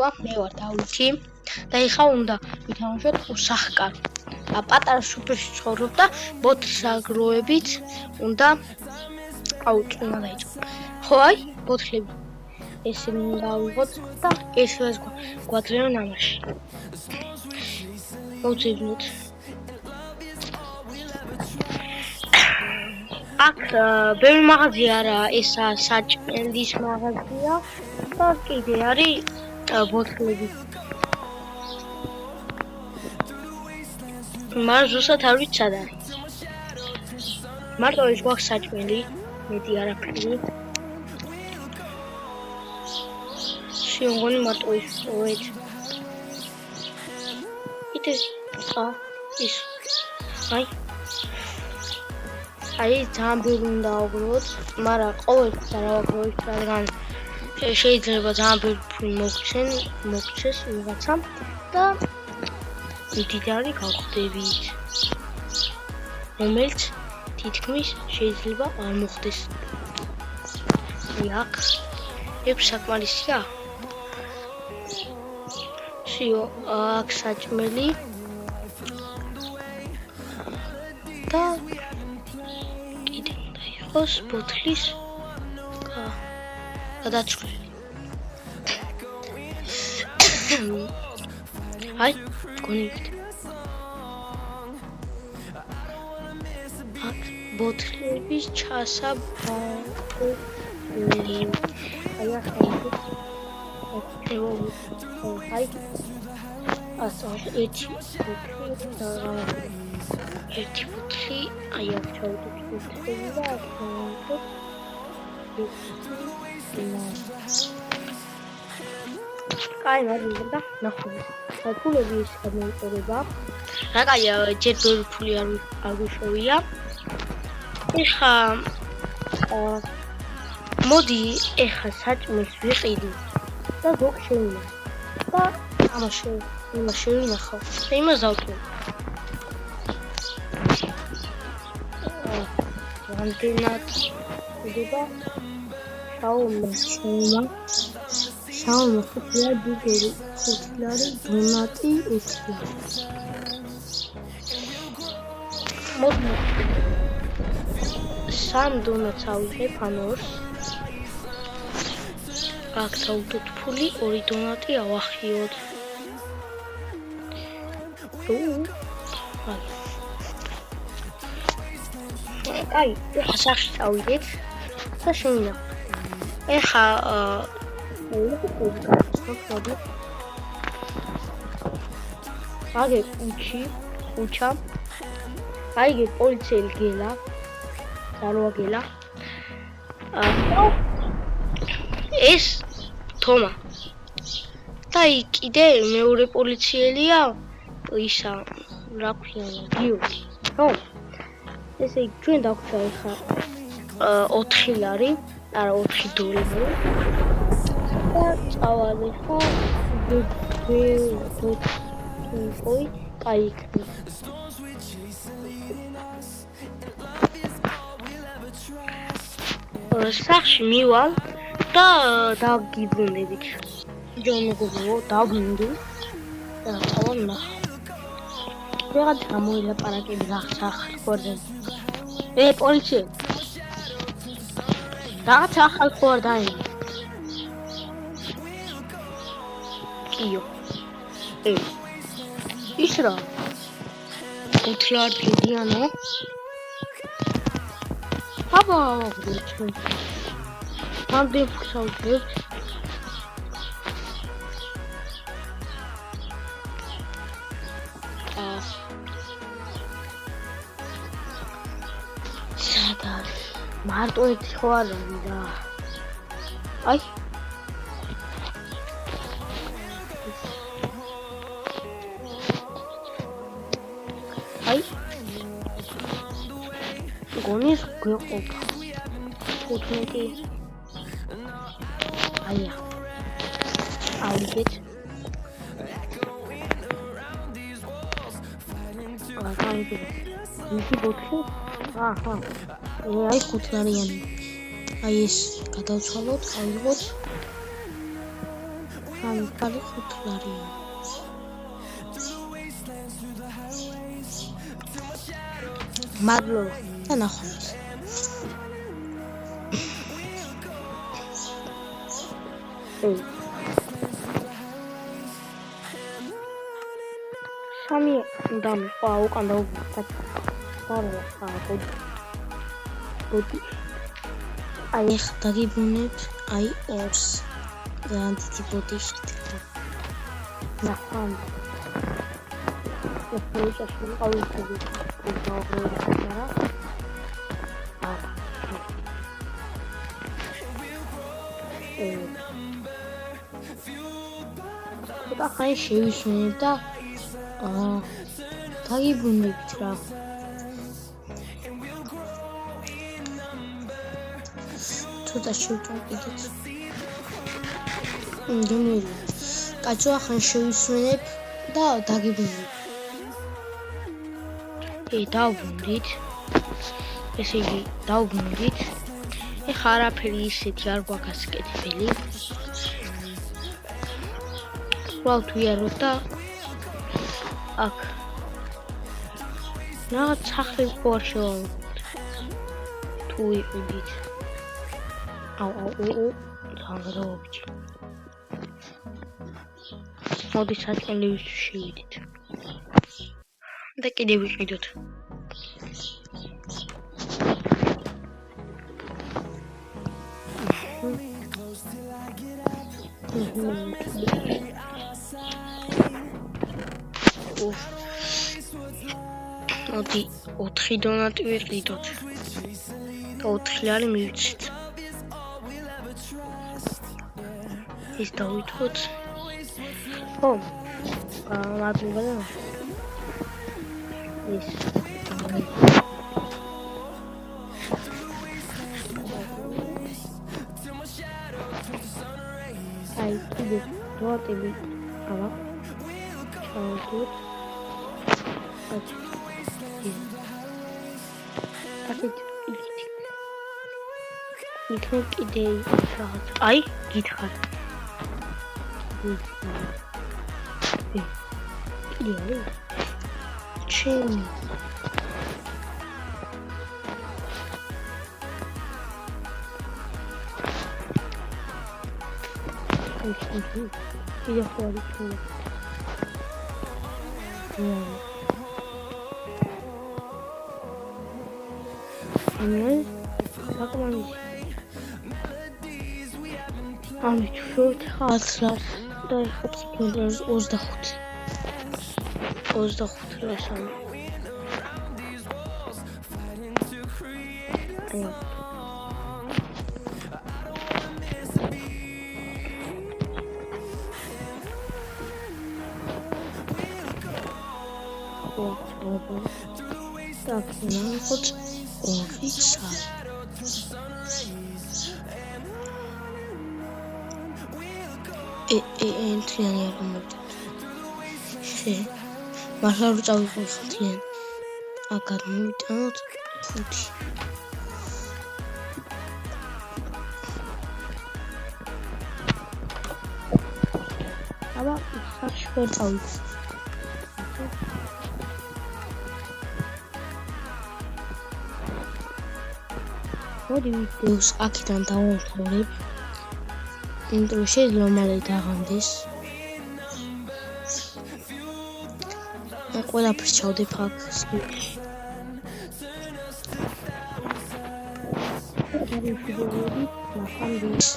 თქვა, მე ვარ დავითი და ეხლა უნდა ვითამაშოთ უსახკარ. პატარა სოფელში ცხოვრობდა ბოთლს აგროვებით უნდა წვიმა დაიწყო. ხო აი ბოთლები ესე უნდა ავიღოთ და ესე გვაძლევენ ამაში. მოვძებნოთ. აქ ბევრი მაღაზია არა, ესა საჭმელის მაღაზია და კიდე არის ბოთლები. მაგრამ ზუსტად არ ვიცი სად არის. მარტო ის გვაქვს საჭმელი, მეტი არაფერი. Siungoni mart ois oed. Ite is. Ai. Ai ძალიან უნდა ავგროთ, მაგრამ ყოველთვის არ ავგროვით, რადგან შეიძლება ძალიან ბევრი მოგცეს ვიღაცამ და მდიდარი გავხდებით. რომელიც თითქმის შეიძლება არ მოხდეს. აქ ექვს საკმარისია. Სიო, აქ საჭმელი და კიდე უნდა იყოს ბოთლის გადაცვლილი. აი, გონებით. აქ ბოთლების ჩასაბარი. აი ახლა აი ასო ერთი ბოთლი აი აქ ჩავდივართ და აი მაგალითად და ნახოთ. აი ფულები ის გამოიყურება. რა კაია ჯერ ბევრი ფული არ გუშოვია. ეხა მოდი ეხა საჭმელს ვიყიდი და ზოგ შევინა და იმას შევინახავ და იმას დავტოვე. რამდენად ხდება შაუმი ხუთია ბიგერი ხუთლარი დონატი 4. მოდი სამ დონატს ავიღებ ან 2. აქ დავდოთ ფული 2 დონატი ავახიოთ. აი, ეხა სახში წავიდეთ და შევინახოთ. ეხა აგე კუჩა აიგე პოლიციელი გელა დაროაგელა ეს თომა და კიდე მეორე პოლიციელია ისა რა ქვია გიორი ხო ესე ჩვენ დაგვჭა ეხა 4 ლარი არა 4 დოლარი და წავალი ხო ой კაი სახში მივალ და დაგიბრუნებით. ჯომოგო დავბრუნდი და წავალ ნახე. რაღაც გამოილაპარაკები რაღაც ახალ ხوارდან. პოლიცია. რაღაც ახალ ხوارდან. კიო. ის რა? უთლარ გიდიანო. აბა, ჩვენ. Ამდენ ფხავდებთ. სადა მარტო ერთი ხო არ არის რა. აი. აი. გონის გვეყოფა. 15 Aia. Audit. Iki botli. Aha. Ai 5 ლარიანი. Ai ეს გადავცვალოთ, ავიღოთ. სამი ხუთლარი. მადლობა და ნახვამდის. სამი უნდა მიყვა უკან დაუბრუნდეთ. ბოდი. აი ახლა დაგიბრუნებ, აი ორს. განთი ბოდი შეთქვა. ნახავ. ეს პროცესი ყოველთვის დაუბრუნდება. და ხაი შევისუნებ და დაგიბრუნებით რა. ცოტა შევჭამ კიდეც. გემილი. კაცო ახლა შევისუნებ და დაგიბრუნებ. დავუბრუნდით. ესე იგი დავუბრუნდით. ეხლა არაფერი ისეთი არ გვაქვს კეთილი. ვაუთ ვიაროთ და აქ რაღაც სახელი ყوار შევავთ. თუ იყიდით. აუ თანგროვით. მოდი საჭმელის შევიდით. და კიდევ ვიყიდოთ. მოდი 4 დონატი ვიყიდოთ. და 4 ლარი მივიცით. ის დავითხოვთ. ო, მადლობა და ის აი კიდე დონატები ამა ჩავდოთ. იქნებ კიდე რაღაც. აი, გითხარ. კიდე არის. ჩემი. კიდე ხوارი ჩულა. საკმაოდ ამი ჩუოთ ხალხს და 25 ლაშანი. Так, нам хоть офицер. Энтряне работает. Машару წავიღო ხთიან. აკად მივიტანოთ 5. აბა საშვერ წავიღო. მოდი ვიდეოს აქედან დავამთავრებ. ინტრო შეიძლება მალე დაღამდეს. ყველაფერს ჩავდებ აქ სკრიპტში. ნახავთ.